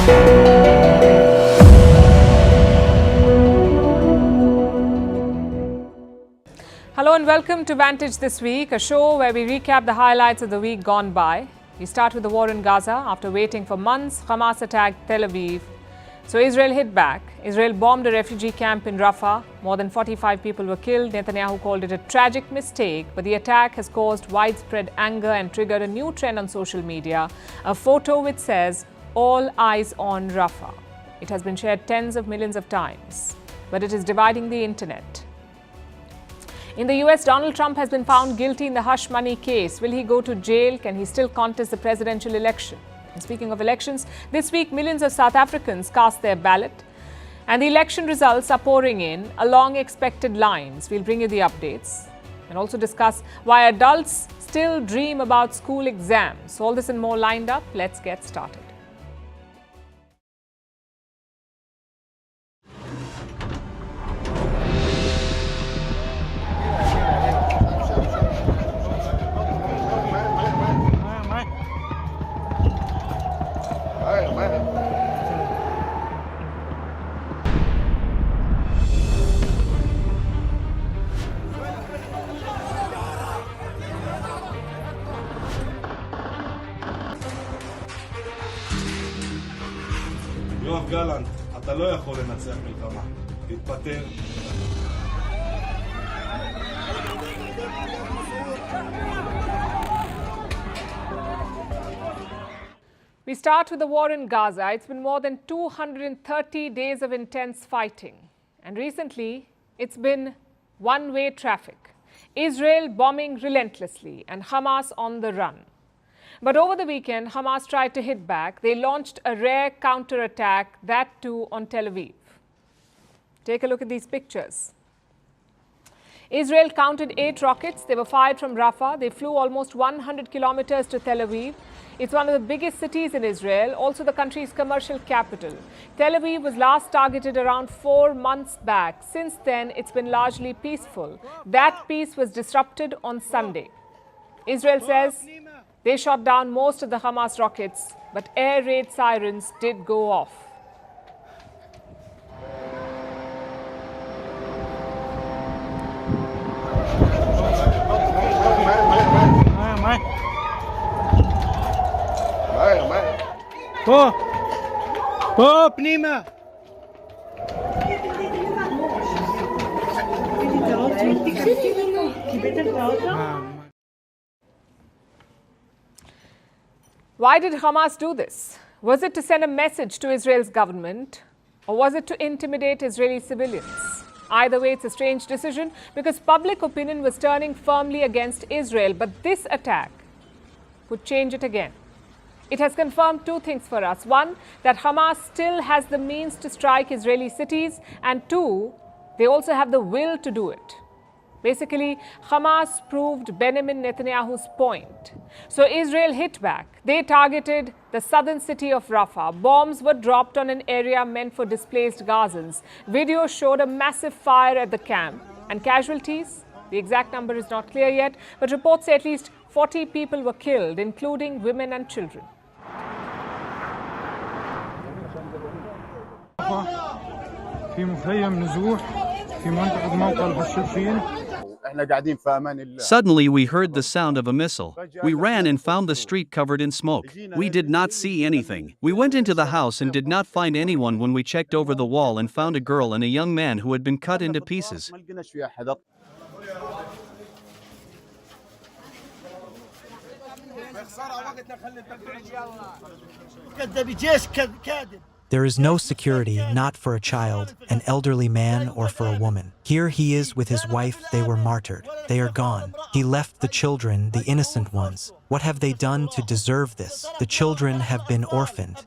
Hello and welcome to Vantage This Week, a show where we recap the highlights of the week gone by. We start with the war in Gaza. After waiting for months, Hamas attacked Tel Aviv. So Israel hit back. Israel bombed a refugee camp in Rafah. More than 45 people were killed. Netanyahu called it a tragic mistake, but the attack has caused widespread anger and triggered a new trend on social media. A photo which says, "All eyes on Rafah." It has been shared tens of millions of times, but it is dividing the internet. In the US, Donald Trump has been found guilty in the hush money case. Will he go to jail? Can he still contest the presidential election? And speaking of elections, this week millions of South Africans cast their ballot and the election results are pouring in along expected lines. We'll bring you the updates and also discuss why adults still dream about school exams. All this and more lined up. Let's get started. יואב גלנט, אתה לא יכול לנצח מלחמה. תתפטר. We start with the war in Gaza. It's been more than 230 days of intense fighting. And recently, it's been one-way traffic. Israel bombing relentlessly and Hamas on the run. But over the weekend, Hamas tried to hit back. They launched a rare counterattack, that too on Tel Aviv. Take a look at these pictures. Israel counted 8 rockets. They were fired from Rafah. They flew almost 100 kilometers to Tel Aviv. It's one of the biggest cities in Israel, also the country's commercial capital. Tel Aviv was last targeted around 4 months back. Since then, it's been largely peaceful. That peace was disrupted on Sunday. Israel says they shot down most of the Hamas rockets, but air raid sirens did go off. Why did Hamas do this? Was it to send a message to Israel's government, or was it to intimidate Israeli civilians? Either way, it's a strange decision because public opinion was turning firmly against Israel, but this attack would change it again. It has confirmed 2 things for us. 1, that Hamas still has the means to strike Israeli cities, and 2, they also have the will to do it. Basically, Hamas proved Benjamin Netanyahu's point. So Israel hit back. They targeted the southern city of Rafah. Bombs were dropped on an area meant for displaced Gazans. Video showed a massive fire at the camp. And casualties? The exact number is not clear yet, but reports say at least 40 people were killed, including women and children. Suddenly, we heard the sound of a missile. We ran and found the street covered in smoke. We did not see anything. We went into the house and did not find anyone when we checked over the wall and found a girl and a young man who had been cut into pieces. There is no security, not for a child, an elderly man, or for a woman. Here he is with his wife. They were martyred. They are gone. He left the children, the innocent ones. What have they done to deserve this? The children have been orphaned.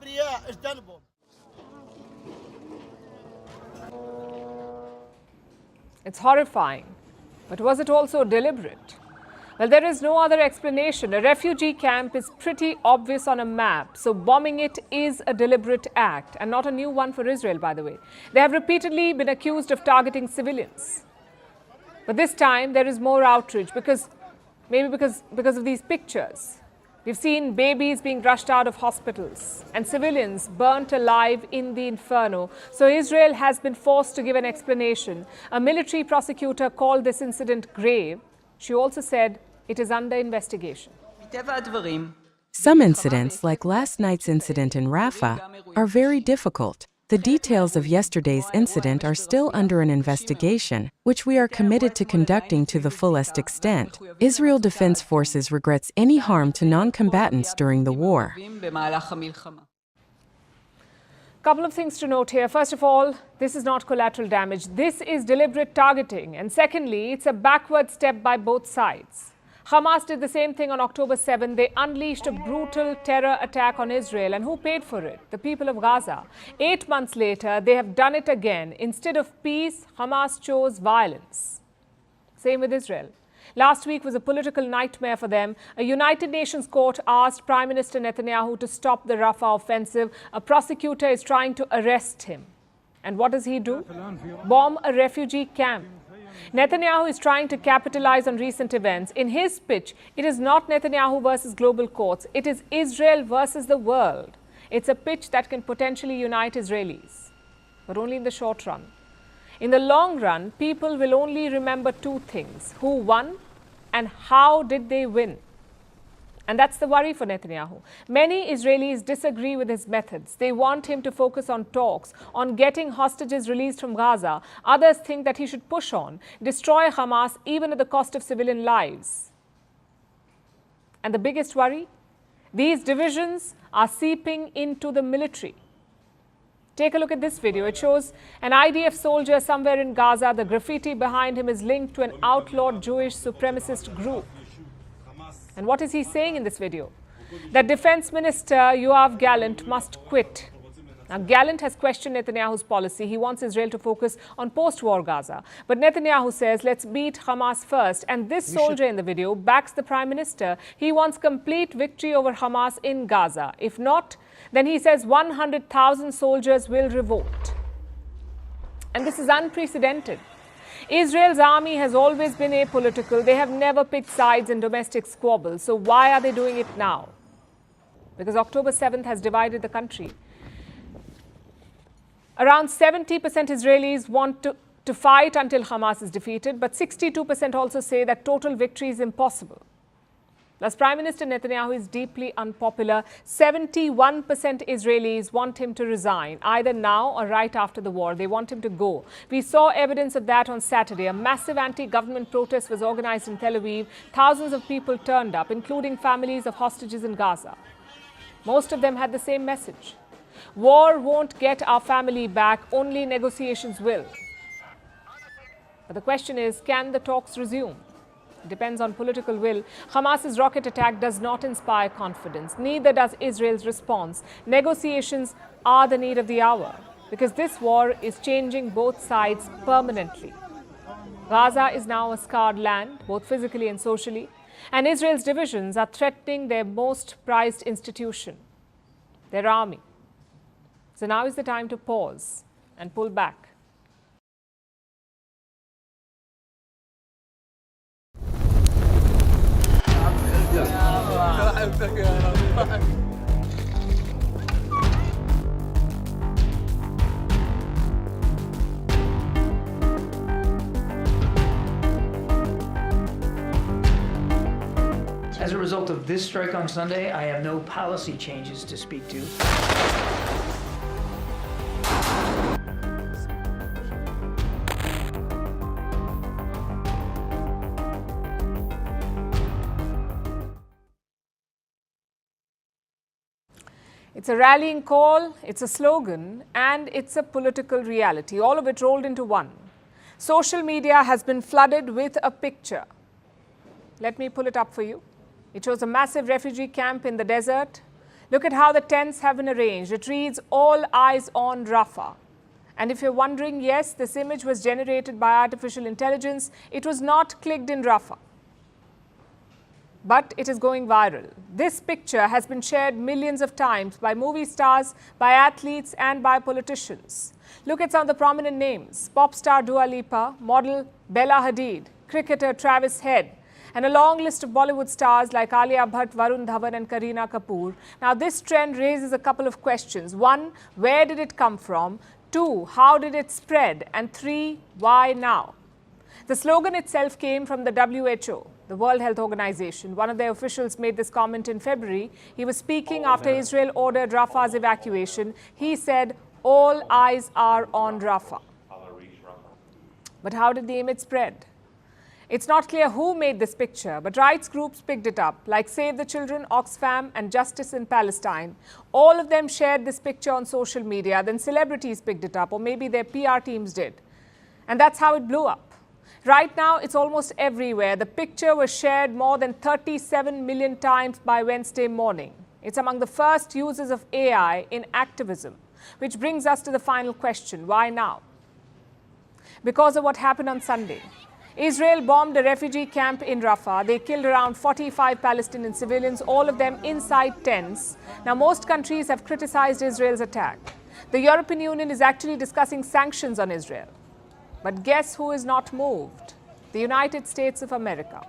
It's horrifying. But was it also deliberate? Well, there is no other explanation. A refugee camp is pretty obvious on a map, so bombing it is a deliberate act, and not a new one for Israel, by the way. They have repeatedly been accused of targeting civilians. But this time, there is more outrage because of these pictures. We've seen babies being rushed out of hospitals and civilians burnt alive in the inferno. So Israel has been forced to give an explanation. A military prosecutor called this incident grave. She also said it is under investigation. Some incidents, like last night's incident in Rafah, are very difficult. The details of yesterday's incident are still under an investigation, which we are committed to conducting to the fullest extent. Israel Defense Forces regrets any harm to non-combatants during the war. Couple of things to note here. First of all, this is not collateral damage. This is deliberate targeting. And secondly, it's a backward step by both sides. Hamas did the same thing on October 7. They unleashed a brutal terror attack on Israel. And who paid for it? The people of Gaza. 8 months later, they have done it again. Instead of peace, Hamas chose violence. Same with Israel. Last week was a political nightmare for them. A United Nations court asked Prime Minister Netanyahu to stop the Rafah offensive. A prosecutor is trying to arrest him. And what does he do? Bomb a refugee camp. Netanyahu is trying to capitalize on recent events. In his pitch, it is not Netanyahu versus global courts. It is Israel versus the world. It's a pitch that can potentially unite Israelis, but only in the short run. In the long run, people will only remember two things: who won and how did they win. And that's the worry for Netanyahu. Many Israelis disagree with his methods. They want him to focus on talks, on getting hostages released from Gaza. Others think that he should push on, destroy Hamas even at the cost of civilian lives. And the biggest worry? These divisions are seeping into the military. Take a look at this video. It shows an IDF soldier somewhere in Gaza. The graffiti behind him is linked to an outlawed Jewish supremacist group. And what is he saying in this video? That Defense Minister Yoav Gallant must quit. Now, Gallant has questioned Netanyahu's policy. He wants Israel to focus on post-war Gaza. But Netanyahu says, let's beat Hamas first. And this soldier in the video backs the Prime Minister. He wants complete victory over Hamas in Gaza. If not, then he says 100,000 soldiers will revolt. And this is unprecedented. Israel's army has always been apolitical. They have never picked sides in domestic squabbles. So why are they doing it now? Because October 7th has divided the country. Around 70% Israelis want to fight until Hamas is defeated, but 62% also say that total victory is impossible. Thus, Prime Minister Netanyahu is deeply unpopular. 71% Israelis want him to resign, either now or right after the war. They want him to go. We saw evidence of that on Saturday. A massive anti-government protest was organized in Tel Aviv. Thousands of people turned up, including families of hostages in Gaza. Most of them had the same message. War won't get our family back, only negotiations will. But the question is, can the talks resume? It depends on political will. Hamas's rocket attack does not inspire confidence. Neither does Israel's response. Negotiations are the need of the hour because this war is changing both sides permanently. Gaza is now a scarred land, both physically and socially, and Israel's divisions are threatening their most prized institution, their army. So now is the time to pause and pull back. As a result of this strike on Sunday, I have no policy changes to speak to. It's a rallying call, it's a slogan, and it's a political reality, all of it rolled into one. Social media has been flooded with a picture. Let me pull it up for you. It shows a massive refugee camp in the desert. Look at how the tents have been arranged. It reads, "All eyes on Rafah." And if you're wondering, yes, this image was generated by artificial intelligence. It was not clicked in Rafah. But it is going viral. This picture has been shared millions of times by movie stars, by athletes, and by politicians. Look at some of the prominent names: pop star Dua Lipa, model Bella Hadid, cricketer Travis Head. and a long list of Bollywood stars like Alia Bhatt, Varun Dhawan and Kareena Kapoor. Now, this trend raises a couple of questions. 1, where did it come from? 2, how did it spread? And 3, why now? The slogan itself came from the WHO, the World Health Organization. One of their officials made this comment in February. He was speaking after Israel ordered Rafah's evacuation. He said, "All eyes are on Rafah." But how did the image spread? It's not clear who made this picture, but rights groups picked it up, like Save the Children, Oxfam and Justice in Palestine. All of them shared this picture on social media, then celebrities picked it up, or maybe their PR teams did. And that's how it blew up. Right now, it's almost everywhere. The picture was shared more than 37 million times by Wednesday morning. It's among the first uses of AI in activism, which brings us to the final question, why now? Because of what happened on Sunday. Israel bombed a refugee camp in Rafah. They killed around 45 Palestinian civilians, all of them inside tents. Now, most countries have criticized Israel's attack. The European Union is actually discussing sanctions on Israel. But guess who is not moved? The United States of America.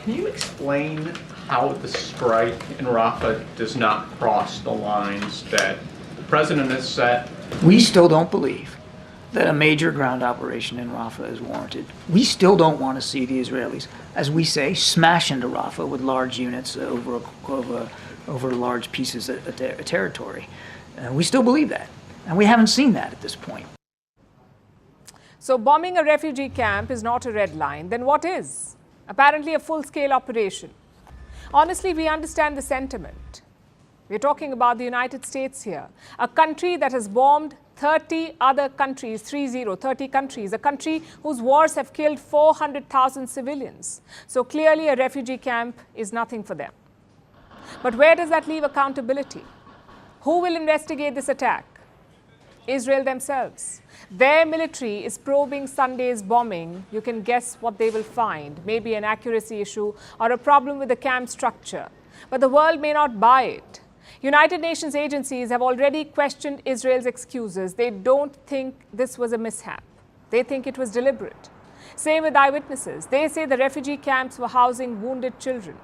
Can you explain how the strike in Rafah does not cross the lines that the president has set? We still don't believe that a major ground operation in Rafah is warranted. We still don't want to see the Israelis, as we say, smash into Rafah with large units over large pieces of territory. We still believe that, and we haven't seen that at this point. So bombing a refugee camp is not a red line. Then what is? Apparently a full-scale operation. Honestly, we understand the sentiment. We're talking about the United States here, a country that has bombed 30 other countries, 30 countries, a country whose wars have killed 400,000 civilians. So clearly a refugee camp is nothing for them. But where does that leave accountability? Who will investigate this attack? Israel themselves. Their military is probing Sunday's bombing. You can guess what they will find. Maybe an accuracy issue or a problem with the camp structure. But the world may not buy it. United Nations agencies have already questioned Israel's excuses. They don't think this was a mishap. They think it was deliberate. Same with eyewitnesses. They say the refugee camps were housing wounded children.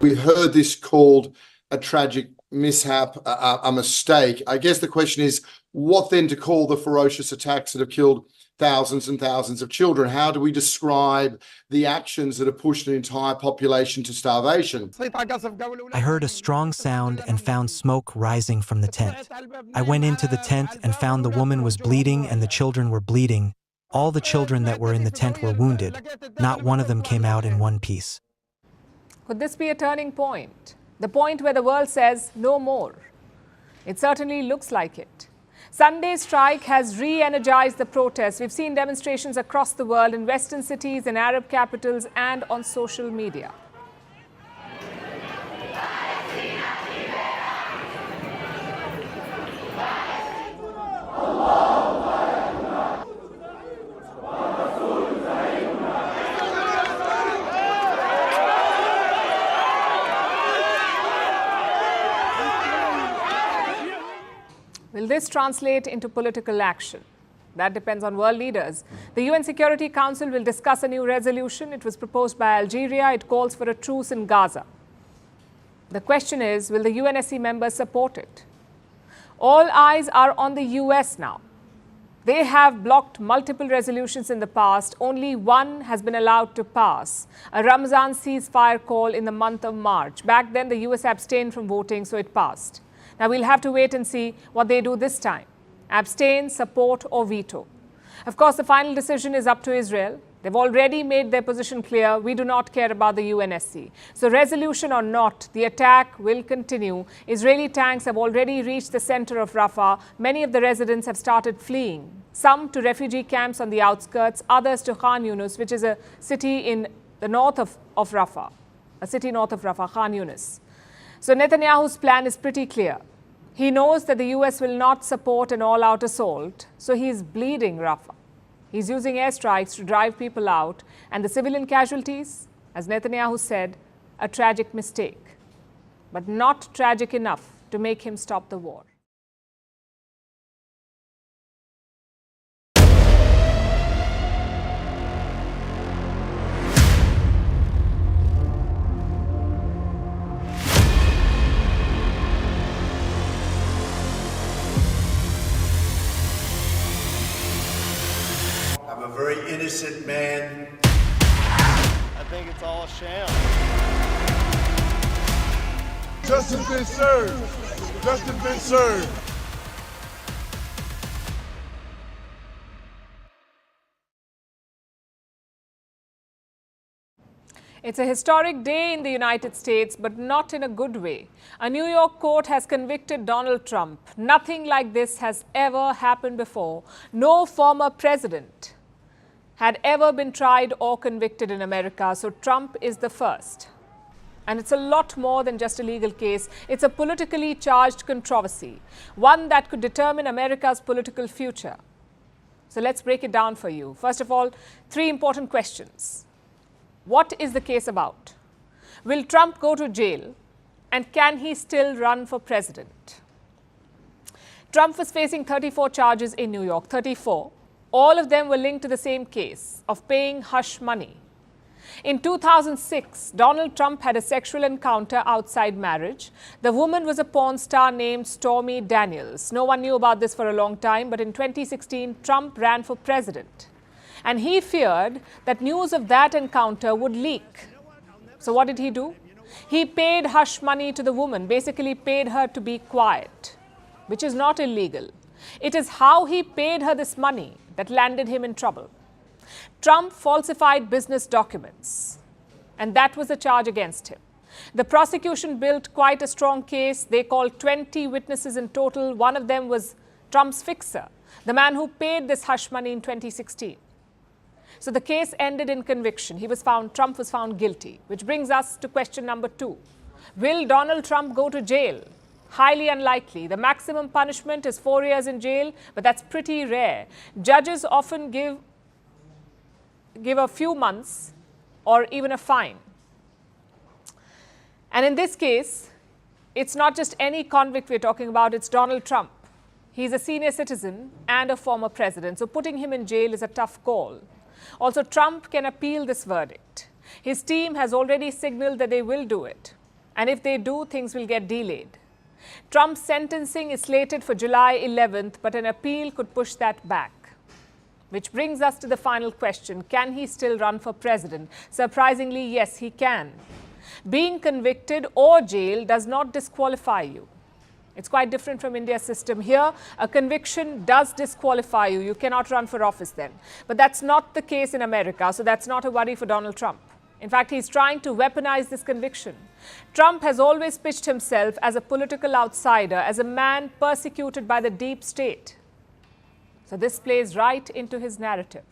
We heard this called a tragic mishap, a mistake. I guess the question is, what then to call the ferocious attacks that have killed thousands and thousands of children? How do we describe the actions that have pushed an entire population to starvation? I heard a strong sound and found smoke rising from the tent. I went into the tent and found the woman was bleeding and the children were bleeding. All the children that were in the tent were wounded. Not one of them came out in one piece. Could this be a turning point? The point where the world says no more. It certainly looks like it. Sunday's strike has re-energized the protests. We've seen demonstrations across the world in Western cities, in Arab capitals, and on social media. Will this translate into political action? That depends on world leaders. The UN Security Council will discuss a new resolution. It was proposed by Algeria. It calls for a truce in Gaza. The question is, will the UNSC members support it? All eyes are on the US now. They have blocked multiple resolutions in the past. Only one has been allowed to pass, a Ramzan ceasefire call in the month of March. Back then, the US abstained from voting, so it passed. Now, we'll have to wait and see what they do this time. Abstain, support or veto. Of course, the final decision is up to Israel. They've already made their position clear. We do not care about the UNSC. So resolution or not, the attack will continue. Israeli tanks have already reached the center of Rafah. Many of the residents have started fleeing. Some to refugee camps on the outskirts, others to Khan Yunis, which is a city in the north of Rafah. A city north of Rafah, Khan Yunis. So Netanyahu's plan is pretty clear. He knows that the US will not support an all-out assault, so he's bleeding Rafah. He's using airstrikes to drive people out, and the civilian casualties, as Netanyahu said, a tragic mistake, but not tragic enough to make him stop the war. very innocent man. I think it's all a sham. Justice been served. Justice been served. It's a historic day in the United States, but not in a good way. A New York court has convicted Donald Trump. Nothing like this has ever happened before. No former president had ever been tried or convicted in America, so Trump is the first. And it's a lot more than just a legal case. It's a politically charged controversy, one that could determine America's political future. So let's break it down for you. First of all, 3 important questions. What is the case about? Will Trump go to jail? And can he still run for president? Trump was facing 34 charges in New York, 34. All of them were linked to the same case of paying hush money. In 2006, Donald Trump had a sexual encounter outside marriage. The woman was a porn star named Stormy Daniels. No one knew about this for a long time, but in 2016, Trump ran for president. And he feared that news of that encounter would leak. So what did he do? He paid hush money to the woman, basically paid her to be quiet, which is not illegal. It is how he paid her this money that landed him in trouble. Trump falsified business documents, and that was a charge against him. The prosecution built quite a strong case. They called 20 witnesses in total. One of them was Trump's fixer, the man who paid this hush money in 2016. So the case ended in conviction. Trump was found guilty, which brings us to question number 2. Will Donald Trump go to jail? Highly unlikely. The maximum punishment is 4 years in jail, but that's pretty rare. Judges often give a few months or even a fine. And in this case, it's not just any convict we're talking about, it's Donald Trump. He's a senior citizen and a former president, so putting him in jail is a tough call. Also, Trump can appeal this verdict. His team has already signaled that they will do it. And if they do, things will get delayed. Trump's sentencing is slated for July 11th, but an appeal could push that back. Which brings us to the final question. Can he still run for president? Surprisingly, yes, he can. Being convicted or jailed does not disqualify you. It's quite different from India's system. Here, a conviction does disqualify you. You cannot run for office then. But that's not the case in America, so that's not a worry for Donald Trump. In fact, he's trying to weaponize this conviction. Trump has always pitched himself as a political outsider, as a man persecuted by the deep state. So this plays right into his narrative.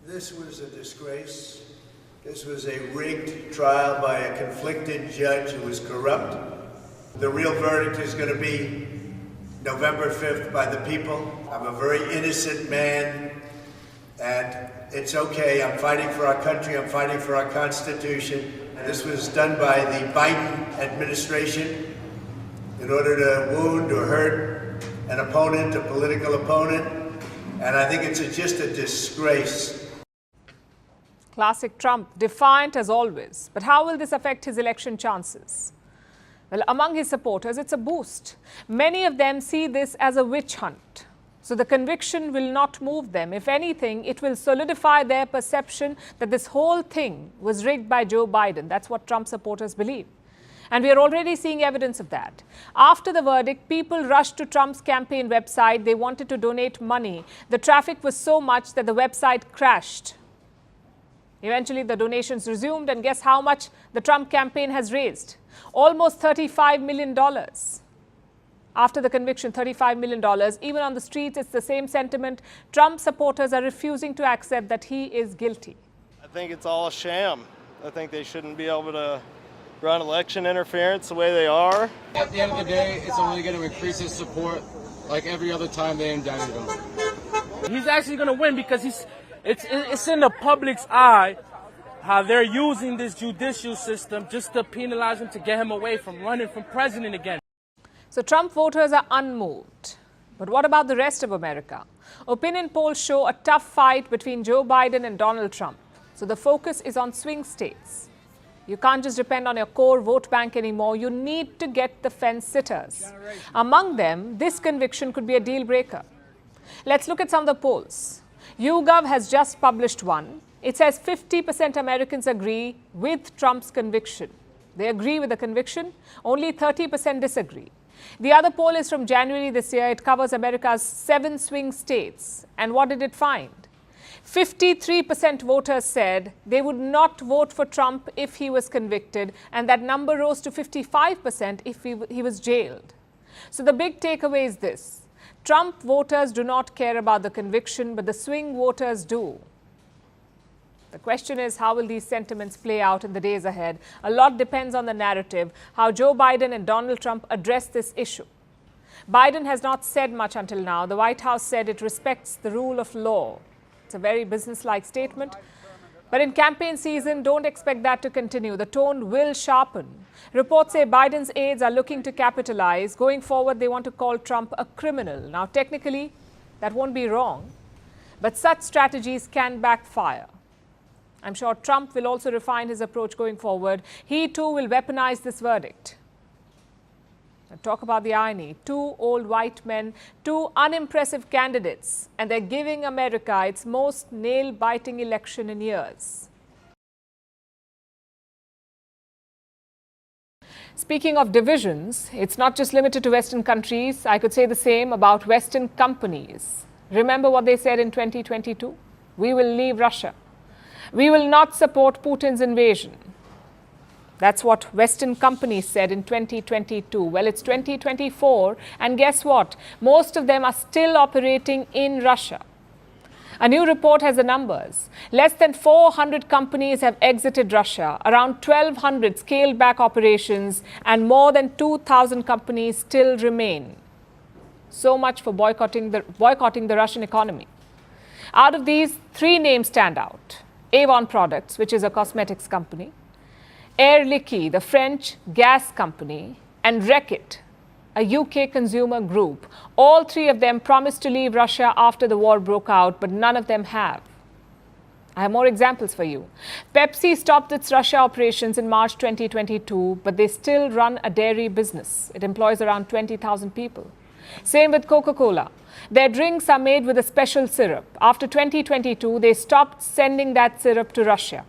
This was a disgrace. This was a rigged trial by a conflicted judge who was corrupt. The real verdict is going to be November 5th by the people. I'm a very innocent man, and it's okay. I'm fighting for our country. I'm fighting for our Constitution. This was done by the Biden administration in order to wound or hurt an opponent, a political opponent, and I think it's just a disgrace. Classic Trump, defiant as always. But how will this affect his election chances? Well, among his supporters, it's a boost. Many of them see this as a witch hunt. So the conviction will not move them. If anything, it will solidify their perception that this whole thing was rigged by Joe Biden. That's what Trump supporters believe. And we are already seeing evidence of that. After the verdict, people rushed to Trump's campaign website. They wanted to donate money. The traffic was so much that the website crashed. Eventually, the donations resumed, and guess how much the Trump campaign has raised? Almost $35 million. After the conviction, $35 million. Even on the streets, it's the same sentiment. Trump supporters are refusing to accept that he is guilty. I think it's all a sham. I think they shouldn't be able to run election interference the way they are. At the end of the day, it's only going to increase his support like every other time they indicted him. He's actually going to win because it's in the public's eye how they're using this judicial system just to penalize him, to get him away from running for president again. So Trump voters are unmoved. But what about the rest of America? Opinion polls show a tough fight between Joe Biden and Donald Trump. So the focus is on swing states. You can't just depend on your core vote bank anymore. You need to get the fence sitters. Among them, this conviction could be a deal breaker. Let's look at some of the polls. YouGov has just published one. It says 50% Americans agree with Trump's conviction. They agree with the conviction, only 30% disagree. The other poll is from January this year. It covers America's 7 swing states. And what did it find? 53% voters said they would not vote for Trump if he was convicted, and that number rose to 55% if he was jailed. So the big takeaway is this: Trump voters do not care about the conviction, but the swing voters do. The question is, how will these sentiments play out in the days ahead? A lot depends on the narrative, how Joe Biden and Donald Trump address this issue. Biden has not said much until now. The White House said it respects the rule of law. It's a very business-like statement. But in campaign season, don't expect that to continue. The tone will sharpen. Reports say Biden's aides are looking to capitalize. Going forward, they want to call Trump a criminal. Now, technically, that won't be wrong. But such strategies can backfire. I'm sure Trump will also refine his approach going forward. He too will weaponize this verdict. Now, talk about the irony. 2 old white men, 2 unimpressive candidates, and they're giving America its most nail-biting election in years. Speaking of divisions, it's not just limited to Western countries. I could say the same about Western companies. Remember what they said in 2022? We will leave Russia. We will not support Putin's invasion. That's what Western companies said in 2022. Well, it's 2024, and guess what? Most of them are still operating in Russia. A new report has the numbers. Less than 400 companies have exited Russia, around 1,200 scaled back operations, and more than 2,000 companies still remain. So much for boycotting the Russian economy. Out of these, 3 names stand out. Avon Products, which is a cosmetics company, Air Liquide, the French gas company, and Reckitt, a UK consumer group. All 3 of them promised to leave Russia after the war broke out, but none of them have. I have more examples for you. Pepsi stopped its Russia operations in March 2022, but they still run a dairy business. It employs around 20,000 people. Same with Coca-Cola. Their drinks are made with a special syrup. After 2022, they stopped sending that syrup to Russia.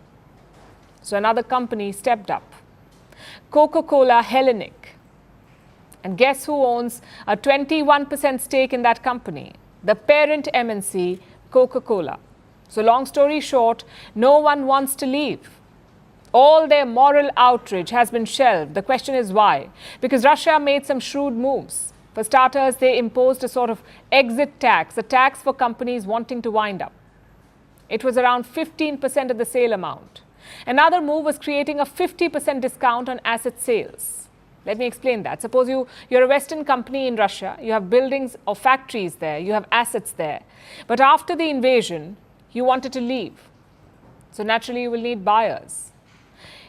So another company stepped up. Coca-Cola Hellenic. And guess who owns a 21% stake in that company? The parent MNC, Coca-Cola. So long story short, no one wants to leave. All their moral outrage has been shelved. The question is why? Because Russia made some shrewd moves. For starters, they imposed a sort of exit tax, a tax for companies wanting to wind up. It was around 15% of the sale amount. Another move was creating a 50% discount on asset sales. Let me explain that. Suppose you're a Western company in Russia, you have buildings or factories there, you have assets there. But after the invasion, you wanted to leave. So naturally, you will need buyers.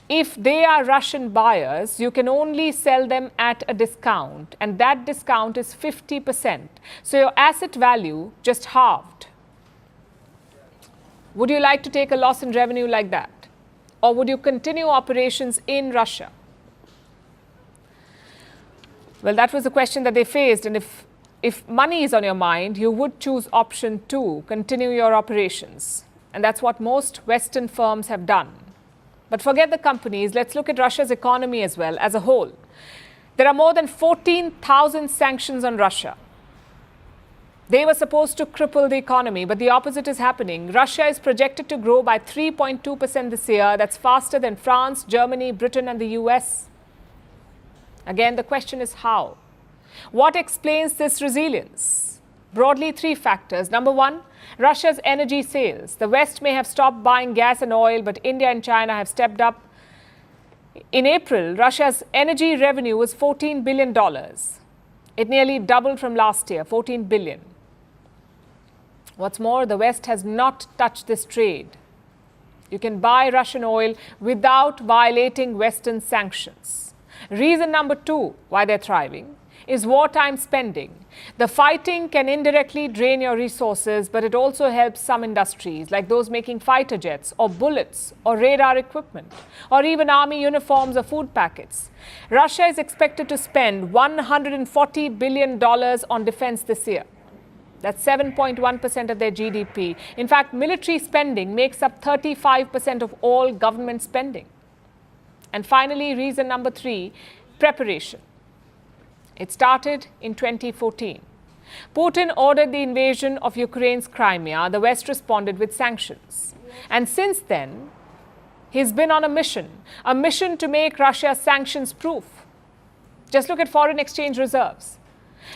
If they are Russian buyers, you can only sell them at a discount, and that discount is 50%. So your asset value just halved. Would you like to take a loss in revenue like that? Or would you continue operations in Russia? Well, that was the question that they faced, and if money is on your mind, you would choose option 2, continue your operations. And that's what most Western firms have done. But forget the companies, let's look at Russia's economy as well, as a whole. There are more than 14,000 sanctions on Russia. They were supposed to cripple the economy, but the opposite is happening. Russia is projected to grow by 3.2% this year. That's faster than France, Germany, Britain, and the US. Again, the question is how? What explains this resilience? Broadly, 3 factors. Number 1, Russia's energy sales. The West may have stopped buying gas and oil, but India and China have stepped up. In April, Russia's energy revenue was $14 billion. It nearly doubled from last year, $14 billion. What's more, the West has not touched this trade. You can buy Russian oil without violating Western sanctions. Reason number 2 why they're thriving is wartime spending. The fighting can indirectly drain your resources, but it also helps some industries like those making fighter jets or bullets or radar equipment or even army uniforms or food packets. Russia is expected to spend $140 billion on defense this year. That's 7.1% of their GDP. In fact, military spending makes up 35% of all government spending. And finally, reason number 3, preparation. It started in 2014. Putin ordered the invasion of Ukraine's Crimea. The West responded with sanctions. And since then, he's been on a mission to make Russia sanctions-proof. Just look at foreign exchange reserves.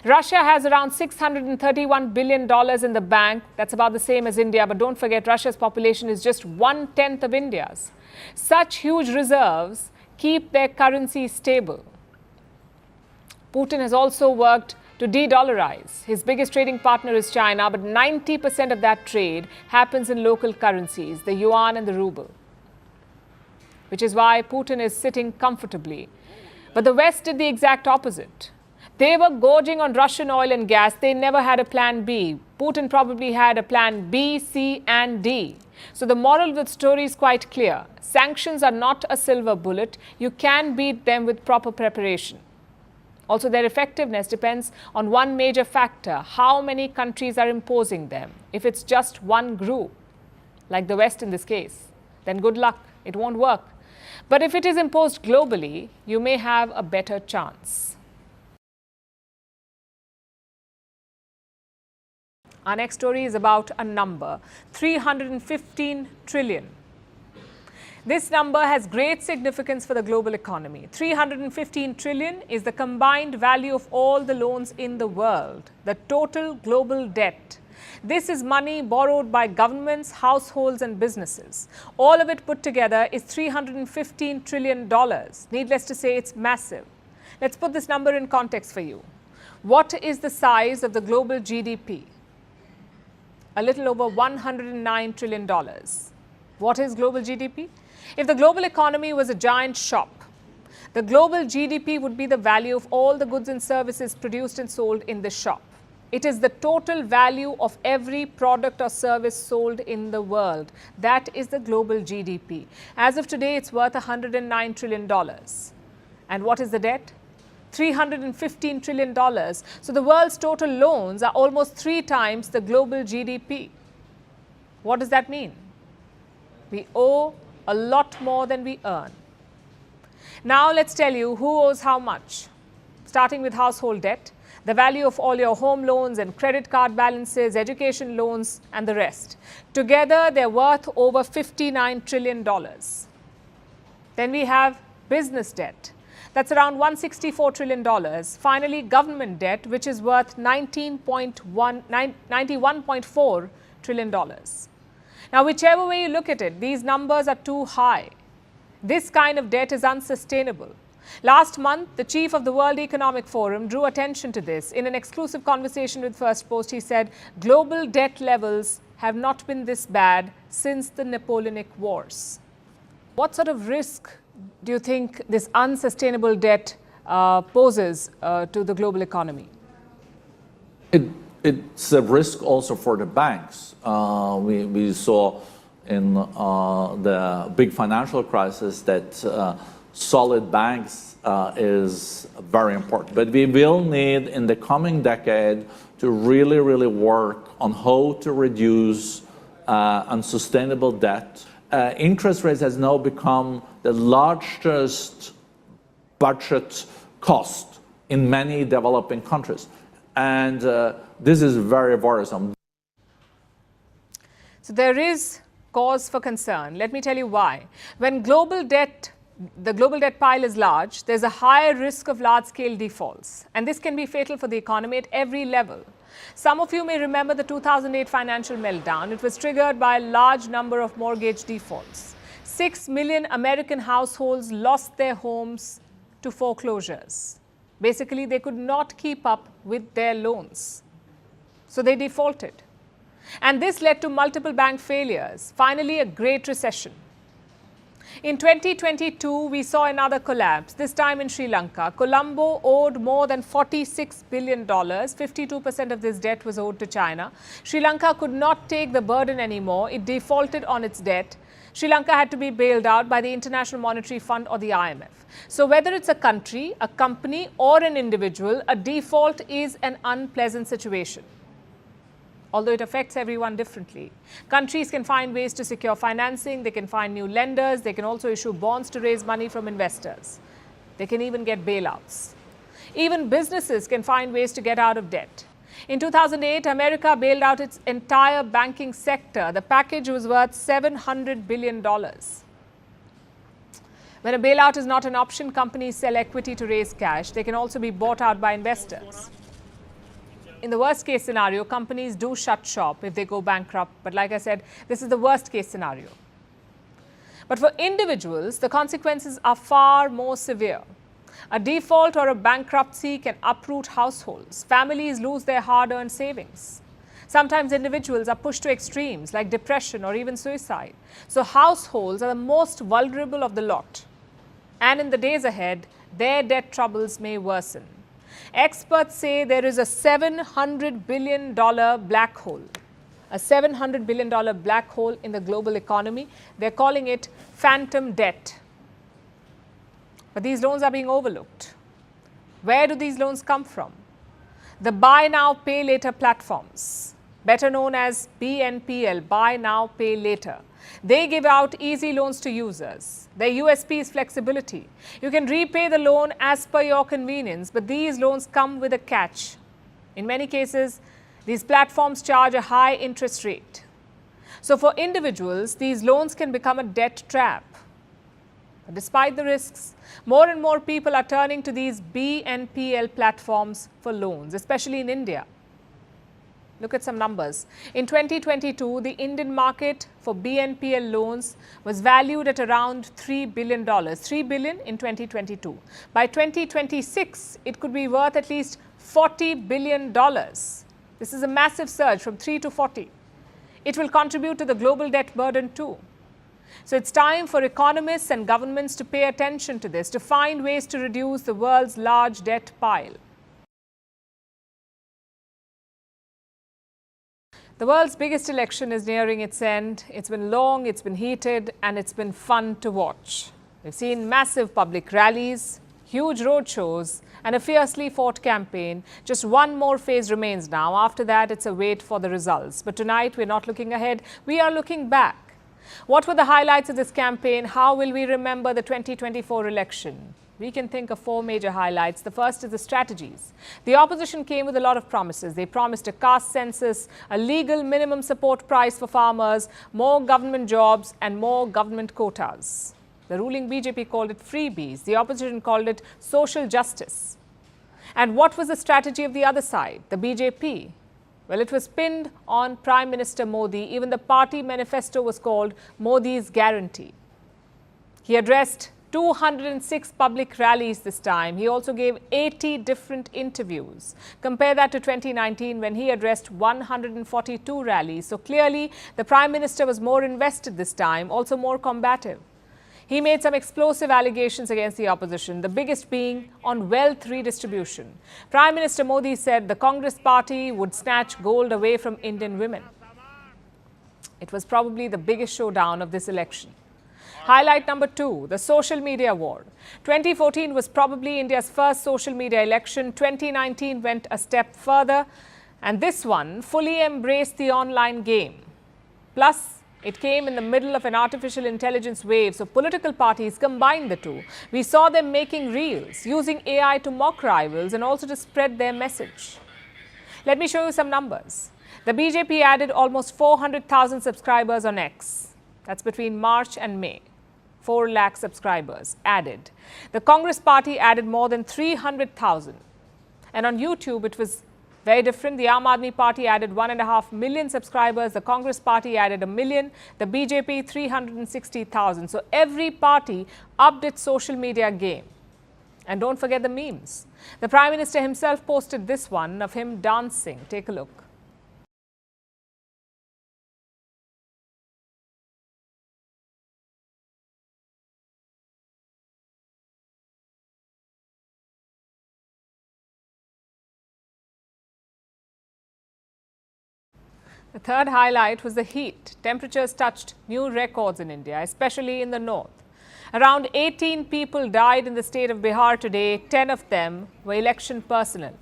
Russia has around $631 billion in the bank. That's about the same as India. But don't forget, Russia's population is just 1/10 of India's. Such huge reserves keep their currency stable. Putin has also worked to de-dollarize. His biggest trading partner is China, but 90% of that trade happens in local currencies, the yuan and the ruble, which is why Putin is sitting comfortably. But the West did the exact opposite. They were gorging on Russian oil and gas. They never had a plan B. Putin probably had a plan B, C, and D. So the moral of the story is quite clear. Sanctions are not a silver bullet. You can beat them with proper preparation. Also, their effectiveness depends on one major factor: how many countries are imposing them. If it's just one group, like the West in this case, then good luck. It won't work. But if it is imposed globally, you may have a better chance. Our next story is about a number, 315 trillion. This number has great significance for the global economy. 315 trillion is the combined value of all the loans in the world, the total global debt. This is money borrowed by governments, households, and businesses. All of it put together is $315 trillion. Needless to say, it's massive. Let's put this number in context for you. What is the size of the global GDP? A little over $109 trillion. What is global GDP? If the global economy was a giant shop, the global GDP would be the value of all the goods and services produced and sold in the shop. It is the total value of every product or service sold in the world. That is the global GDP. As of today, it's worth $109 trillion. And what is the debt? $315 trillion. So the world's total loans are almost 3 times the global GDP. What does that mean? We owe a lot more than we earn. Now let's tell you who owes how much. Starting with household debt, the value of all your home loans and credit card balances, education loans, and the rest. Together, they're worth over $59 trillion. Then we have business debt. That's around $164 trillion. Finally, government debt, which is worth $91.4 trillion. Now, whichever way you look at it, these numbers are too high. This kind of debt is unsustainable. Last month, the chief of the World Economic Forum drew attention to this. In an exclusive conversation with Firstpost, he said, global debt levels have not been this bad since the Napoleonic Wars. What sort of risk do you think this unsustainable debt poses to the global economy? It's a risk also for the banks. We saw in the big financial crisis that solid banks is very important. But we will need in the coming decade to really work on how to reduce unsustainable debt. Interest rates has now become the largest budget cost in many developing countries. And this is very worrisome. So there is cause for concern. Let me tell you why. When the global debt pile is large, there's a higher risk of large-scale defaults. And this can be fatal for the economy at every level. Some of you may remember the 2008 financial meltdown. It was triggered by a large number of mortgage defaults. 6 million American households lost their homes to foreclosures. Basically, they could not keep up with their loans. So they defaulted. And this led to multiple bank failures, finally a great recession. In 2022, we saw another collapse, this time in Sri Lanka. Colombo owed more than $46 billion. 52% of this debt was owed to China. Sri Lanka could not take the burden anymore. It defaulted on its debt. Sri Lanka had to be bailed out by the International Monetary Fund or the IMF. So whether it's a country, a company, or an individual, a default is an unpleasant situation. although it affects everyone differently. Countries can find ways to secure financing, they can find new lenders, they can also issue bonds to raise money from investors. They can even get bailouts. Even businesses can find ways to get out of debt. In 2008, America bailed out its entire banking sector. The package was worth $700 billion. When a bailout is not an option, companies sell equity to raise cash. They can also be bought out by investors. In the worst case scenario, companies do shut shop if they go bankrupt. But like I said, this is the worst case scenario. But for individuals, the consequences are far more severe. A default or a bankruptcy can uproot households. Families lose their hard-earned savings. Sometimes individuals are pushed to extremes like depression or even suicide. So households are the most vulnerable of the lot. And in the days ahead, their debt troubles may worsen. Experts say there is a $700 billion black hole. A $700 billion black hole in the global economy. They're calling it phantom debt. But these loans are being overlooked. Where do these loans come from? The buy now, pay later platforms, better known as BNPL, buy now, pay later. They give out easy loans to users. Their USP is flexibility. You can repay the loan as per your convenience, but these loans come with a catch. In many cases, these platforms charge a high interest rate. So for individuals, these loans can become a debt trap. But despite the risks, more and more people are turning to these BNPL platforms for loans, especially in India. Look at some numbers. In 2022, the Indian market for BNPL loans was valued at around $3 billion. $3 billion in 2022. By 2026, it could be worth at least $40 billion. This is a massive surge from 3 to 40. It will contribute to the global debt burden too. So it's time for economists and governments to pay attention to this, to find ways to reduce the world's large debt pile. The world's biggest election is nearing its end. It's been long, it's been heated, and it's been fun to watch. We've seen massive public rallies, huge roadshows, and a fiercely fought campaign. Just one more phase remains now. After that, it's a wait for the results. But tonight, we're not looking ahead, we are looking back. What were the highlights of this campaign? How will we remember the 2024 election? We can think of four major highlights. The first is the strategies. The opposition came with a lot of promises. They promised a caste census, a legal minimum support price for farmers, more government jobs, and more government quotas. The ruling BJP called it freebies. The opposition called it social justice. And what was the strategy of the other side, the BJP? Well, it was pinned on Prime Minister Modi. Even the party manifesto was called Modi's Guarantee. He addressed 206 public rallies this time. He also gave 80 different interviews. Compare that to 2019 when he addressed 142 rallies. So clearly, the Prime Minister was more invested this time, also more combative. He made some explosive allegations against the opposition, the biggest being on wealth redistribution. Prime Minister Modi said the Congress party would snatch gold away from Indian women. It was probably the biggest showdown of this election. Highlight number 2, the social media war. 2014 was probably India's first social media election. 2019 went a step further, and this one fully embraced the online game. Plus, it came in the middle of an artificial intelligence wave, so political parties combined the two. We saw them making reels, using AI to mock rivals and also to spread their message. Let me show you some numbers. The BJP added almost 400,000 subscribers on X. That's between March and May. 4 lakh subscribers added. The Congress party added more than 300,000. And on YouTube, it was very different. The Aam Aadmi party added 1.5 million subscribers. The Congress party added 1 million. The BJP 360,000. So every party upped its social media game. And don't forget the memes. The Prime Minister himself posted this one of him dancing. Take a look. The third highlight was the heat. Temperatures touched new records in India, especially in the north. Around 18 people died in the state of Bihar today. 10 of them were election personnel.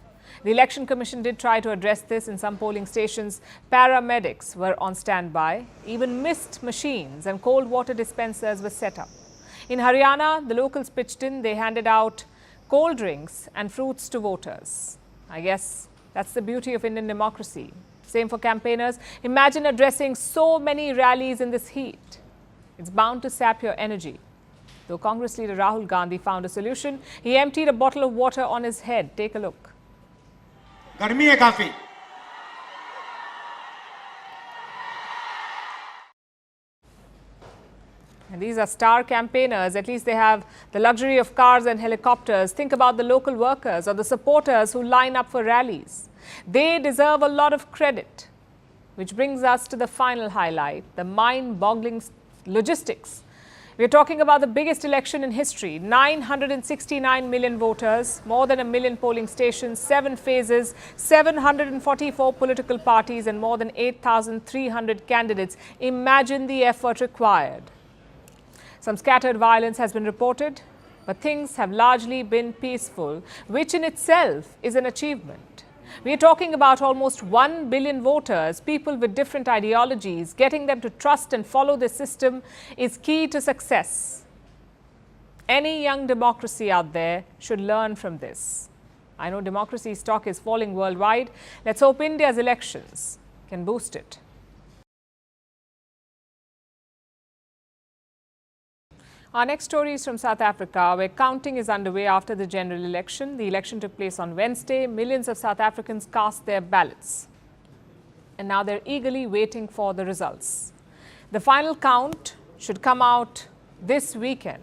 The Election Commission did try to address this. In some polling stations, paramedics were on standby. Even mist machines and cold water dispensers were set up. In Haryana, the locals pitched in. They handed out cold drinks and fruits to voters. I guess that's the beauty of Indian democracy. Same for campaigners. Imagine addressing so many rallies in this heat. It's bound to sap your energy. Though Congress leader Rahul Gandhi found a solution, he emptied a bottle of water on his head. Take a look. गर्मी है काफी And these are star campaigners. At least they have the luxury of cars and helicopters. Think about the local workers or the supporters who line up for rallies. They deserve a lot of credit. Which brings us to the final highlight, the mind-boggling logistics. We're talking about the biggest election in history. 969 million voters, more than 1 million polling stations, 7 phases, 744 political parties and more than 8,300 candidates. Imagine the effort required. Some scattered violence has been reported, but things have largely been peaceful, which in itself is an achievement. We are talking about almost 1 billion voters, people with different ideologies. Getting them to trust and follow the system is key to success. Any young democracy out there should learn from this. I know democracy stock is falling worldwide. Let's hope India's elections can boost it. Our next story is from South Africa, where counting is underway after the general election. The election took place on Wednesday. Millions of South Africans cast their ballots. And now they're eagerly waiting for the results. The final count should come out this weekend.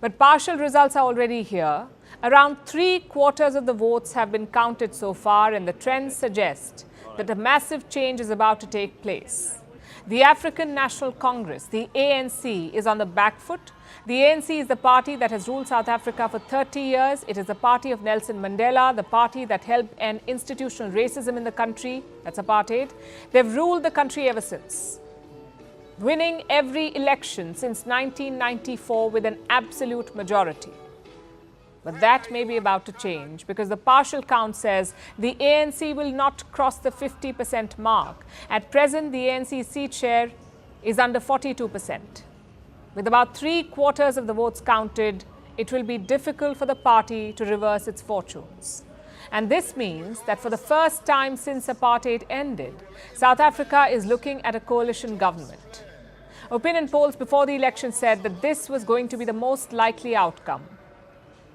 But partial results are already here. Around 3/4 of the votes have been counted so far, and the trends suggest that a massive change is about to take place. The African National Congress, the ANC, is on the back foot. The ANC is the party that has ruled South Africa for 30 years. It is the party of Nelson Mandela, the party that helped end institutional racism in the country. That's apartheid. They've ruled the country ever since, winning every election since 1994 with an absolute majority. But that may be about to change because the partial count says the ANC will not cross the 50% mark. At present, the ANC seat share is under 42%. With about 3/4 of the votes counted, it will be difficult for the party to reverse its fortunes. And this means that for the first time since apartheid ended, South Africa is looking at a coalition government. Opinion polls before the election said that this was going to be the most likely outcome.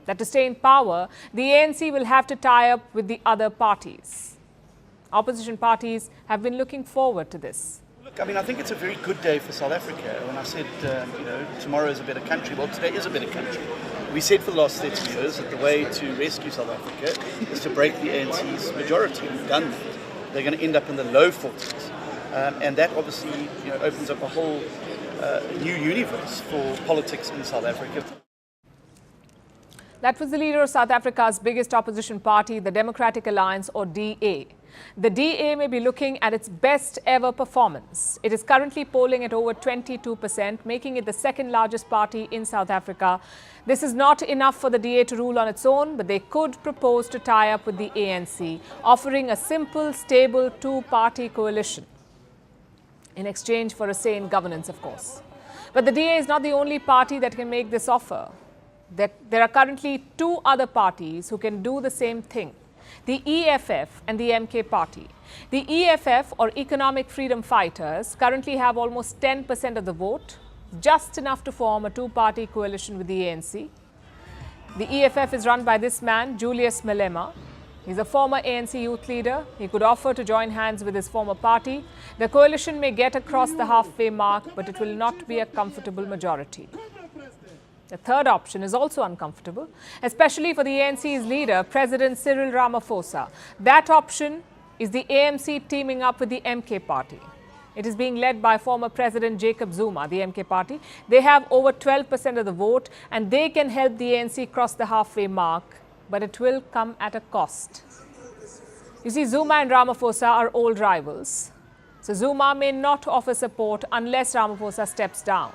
That to stay in power, the ANC will have to tie up with the other parties. Opposition parties have been looking forward to this. Look, I mean, I think it's a very good day for South Africa. When I said, tomorrow is a better country, well, today is a better country. We said for the last 30 years that the way to rescue South Africa is to break the ANC's majority. We've done that. They're going to end up in the low 40s. And that obviously opens up a whole new universe for politics in South Africa. That was the leader of South Africa's biggest opposition party, the Democratic Alliance, or DA. The DA may be looking at its best ever performance. It is currently polling at over 22%, making it the second largest party in South Africa. This is not enough for the DA to rule on its own, but they could propose to tie up with the ANC, offering a simple, stable two-party coalition in exchange for a say in governance, of course. But the DA is not the only party that can make this offer. There are currently 2 other parties who can do the same thing, the EFF and the MK party. The EFF, or Economic Freedom Fighters, currently have almost 10% of the vote, just enough to form a two-party coalition with the ANC. The EFF is run by this man, Julius Malema. He's a former ANC youth leader. He could offer to join hands with his former party. The coalition may get across the halfway mark, but it will not be a comfortable majority. The third option is also uncomfortable, especially for the ANC's leader, President Cyril Ramaphosa. That option is the ANC teaming up with the MK party. It is being led by former President Jacob Zuma, the MK party. They have over 12% of the vote and they can help the ANC cross the halfway mark, but it will come at a cost. You see, Zuma and Ramaphosa are old rivals. So Zuma may not offer support unless Ramaphosa steps down.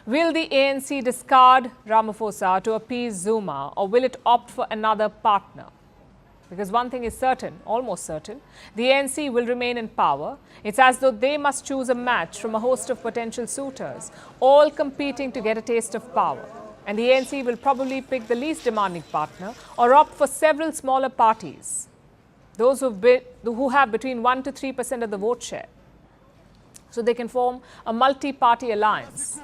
Will the ANC discard Ramaphosa to appease Zuma, or will it opt for another partner? Because one thing is certain, almost certain, the ANC will remain in power. It's as though they must choose a match from a host of potential suitors, all competing to get a taste of power. And the ANC will probably pick the least demanding partner or opt for several smaller parties, those who have between 1 to 3% of the vote share. So they can form a multi-party alliance.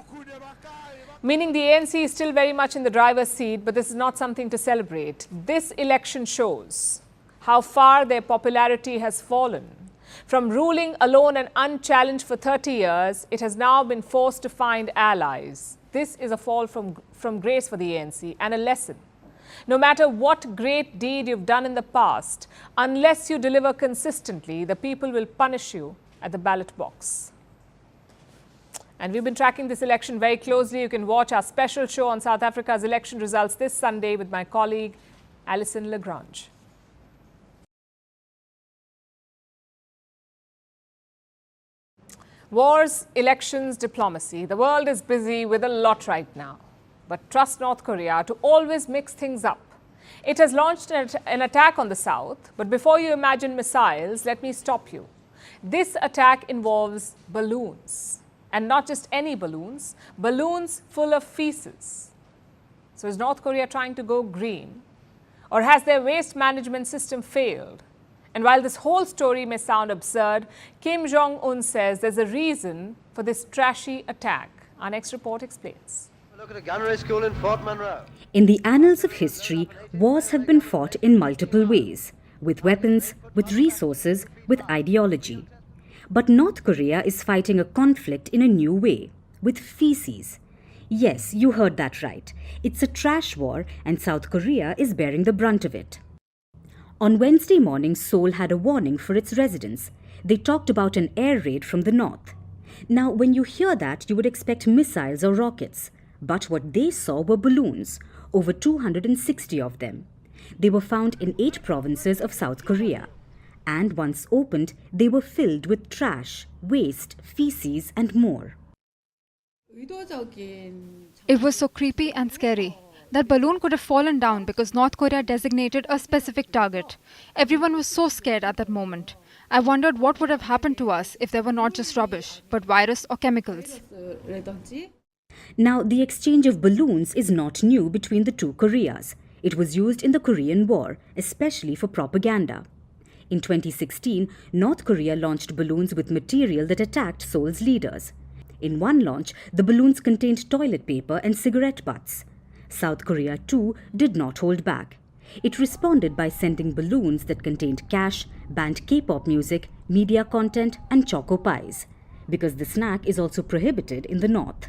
Meaning the ANC is still very much in the driver's seat, but this is not something to celebrate. This election shows how far their popularity has fallen. From ruling alone and unchallenged for 30 years, it has now been forced to find allies. This is a fall from grace for the ANC and a lesson. No matter what great deed you've done in the past, unless you deliver consistently, the people will punish you at the ballot box. And we've been tracking this election very closely. You can watch our special show on South Africa's election results this Sunday with my colleague, Alison Lagrange. Wars, elections, diplomacy. The world is busy with a lot right now. But trust North Korea to always mix things up. It has launched an attack on the south, but before you imagine missiles, let me stop you. This attack involves balloons. And not just any balloons, balloons full of feces. So is North Korea trying to go green? Or has their waste management system failed? And while this whole story may sound absurd, Kim Jong-un says there's a reason for this trashy attack. Our next report explains. Look at a gunnery school in Fort Monroe. In the annals of history, wars have been fought in multiple ways, with weapons, with resources, with ideology. But North Korea is fighting a conflict in a new way, with feces. Yes, you heard that right. It's a trash war and South Korea is bearing the brunt of it. On Wednesday morning, Seoul had a warning for its residents. They talked about an air raid from the north. Now, when you hear that, you would expect missiles or rockets. But what they saw were balloons, over 260 of them. They were found in 8 provinces of South Korea. And once opened, they were filled with trash, waste, feces and more. It was so creepy and scary. That balloon could have fallen down because North Korea designated a specific target. Everyone was so scared at that moment. I wondered what would have happened to us if there were not just rubbish, but virus or chemicals. Now, the exchange of balloons is not new between the two Koreas. It was used in the Korean War, especially for propaganda. In 2016, North Korea launched balloons with material that attacked Seoul's leaders. In one launch, the balloons contained toilet paper and cigarette butts. South Korea, too, did not hold back. It responded by sending balloons that contained cash, banned K-pop music, media content, and choco pies, because the snack is also prohibited in the north.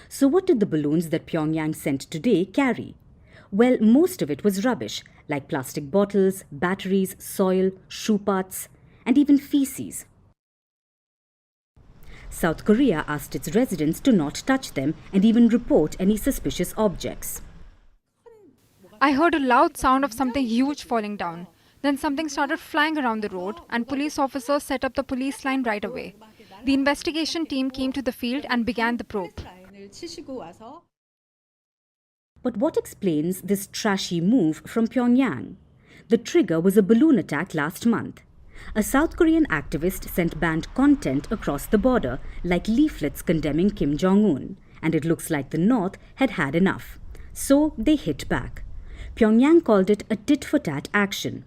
So what did the balloons that Pyongyang sent today carry? Well, most of it was rubbish, like plastic bottles, batteries, soil, shoe parts, and even feces. South Korea asked its residents to not touch them and even report any suspicious objects. I heard a loud sound of something huge falling down. Then something started flying around the road and police officers set up the police line right away. The investigation team came to the field and began the probe. But what explains this trashy move from Pyongyang? The trigger was a balloon attack last month. A South Korean activist sent banned content across the border, like leaflets condemning Kim Jong-un, and it looks like the North had had enough. So they hit back. Pyongyang called it a tit-for-tat action.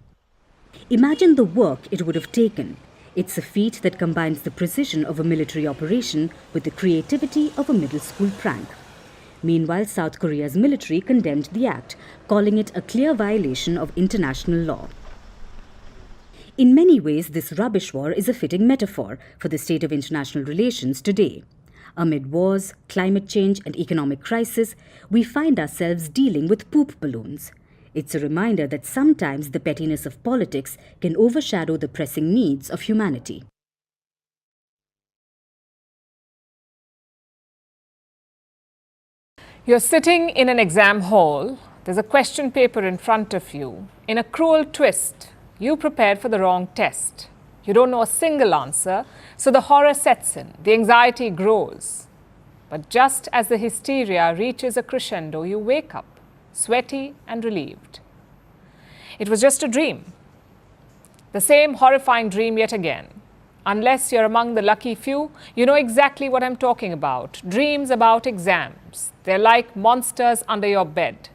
Imagine the work it would have taken. It's a feat that combines the precision of a military operation with the creativity of a middle school prank. Meanwhile, South Korea's military condemned the act, calling it a clear violation of international law. In many ways, this rubbish war is a fitting metaphor for the state of international relations today. Amid wars, climate change, and economic crisis, we find ourselves dealing with poop balloons. It's a reminder that sometimes the pettiness of politics can overshadow the pressing needs of humanity. You're sitting in an exam hall. There's a question paper in front of you. In a cruel twist, you prepared for the wrong test. You don't know a single answer, so the horror sets in, the anxiety grows. But just as the hysteria reaches a crescendo, you wake up, sweaty and relieved. It was just a dream. The same horrifying dream yet again. Unless you're among the lucky few, you know exactly what I'm talking about. Dreams about exams. They're like monsters under your bed.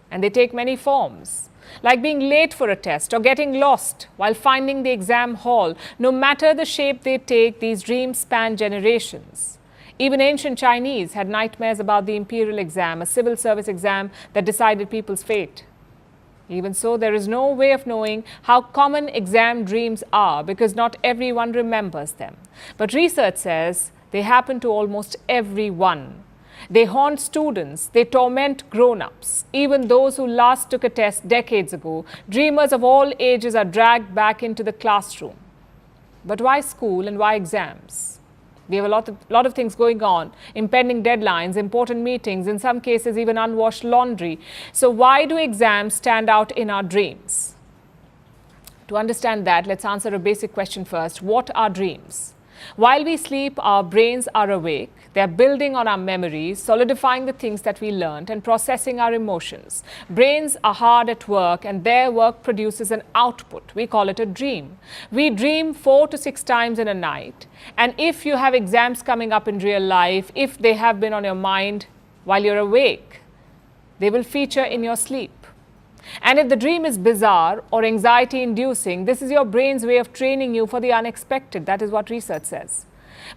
And they take many forms, like being late for a test or getting lost while finding the exam hall. No matter the shape they take, these dreams span generations. Even ancient Chinese had nightmares about the imperial exam, a civil service exam that decided people's fate. Even so, there is no way of knowing how common exam dreams are because not everyone remembers them. But research says they happen to almost everyone. They haunt students, they torment grown-ups. Even those who last took a test decades ago, dreamers of all ages are dragged back into the classroom. But why school and why exams? We have a lot of things going on, impending deadlines, important meetings, in some cases even unwashed laundry. So why do exams stand out in our dreams? To understand that, let's answer a basic question first. What are dreams? While we sleep, our brains are awake. They're building on our memories, solidifying the things that we learned and processing our emotions. Brains are hard at work and their work produces an output. We call it a dream. We dream 4 to 6 times in a night. And if you have exams coming up in real life, if they have been on your mind while you're awake, they will feature in your sleep. And if the dream is bizarre or anxiety-inducing, this is your brain's way of training you for the unexpected. That is what research says.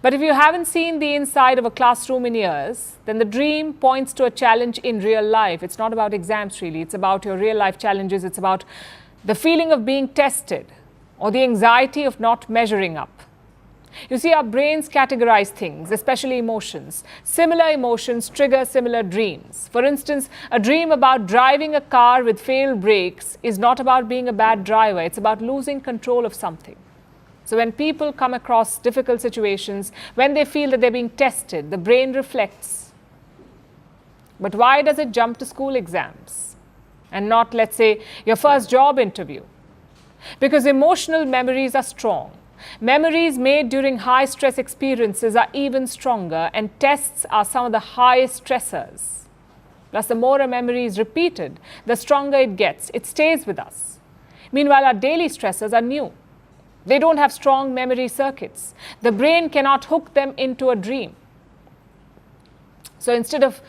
But if you haven't seen the inside of a classroom in years, then the dream points to a challenge in real life. It's not about exams, really. It's about your real-life challenges. It's about the feeling of being tested or the anxiety of not measuring up. You see, our brains categorize things, especially emotions. Similar emotions trigger similar dreams. For instance, a dream about driving a car with failed brakes is not about being a bad driver. It's about losing control of something. So when people come across difficult situations, when they feel that they're being tested, the brain reflects. But why does it jump to school exams and not, let's say, your first job interview? Because emotional memories are strong. Memories made during high-stress experiences are even stronger, and tests are some of the highest stressors. Plus, the more a memory is repeated, the stronger it gets. It stays with us. Meanwhile, our daily stressors are new. They don't have strong memory circuits. The brain cannot hook them into a dream. So instead of,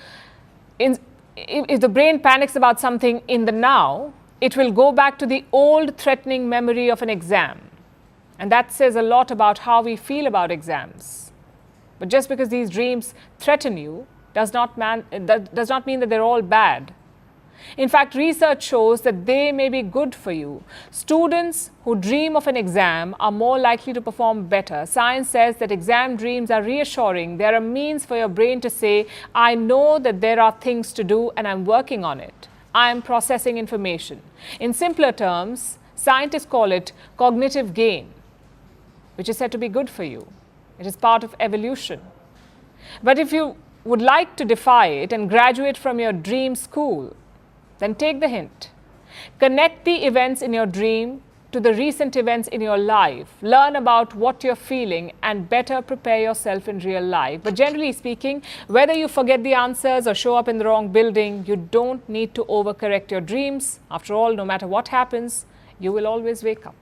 if the brain panics about something in the now, it will go back to the old threatening memory of an exam. And that says a lot about how we feel about exams. But just because these dreams threaten you does not mean that they're all bad. In fact, research shows that they may be good for you. Students who dream of an exam are more likely to perform better. Science says that exam dreams are reassuring. They're a means for your brain to say, I know that there are things to do and I'm working on it. I am processing information. In simpler terms, scientists call it cognitive gain, which is said to be good for you. It is part of evolution. But if you would like to defy it and graduate from your dream school, then take the hint. Connect the events in your dream to the recent events in your life. Learn about what you're feeling and better prepare yourself in real life. But generally speaking, whether you forget the answers or show up in the wrong building, you don't need to overcorrect your dreams. After all, no matter what happens, you will always wake up.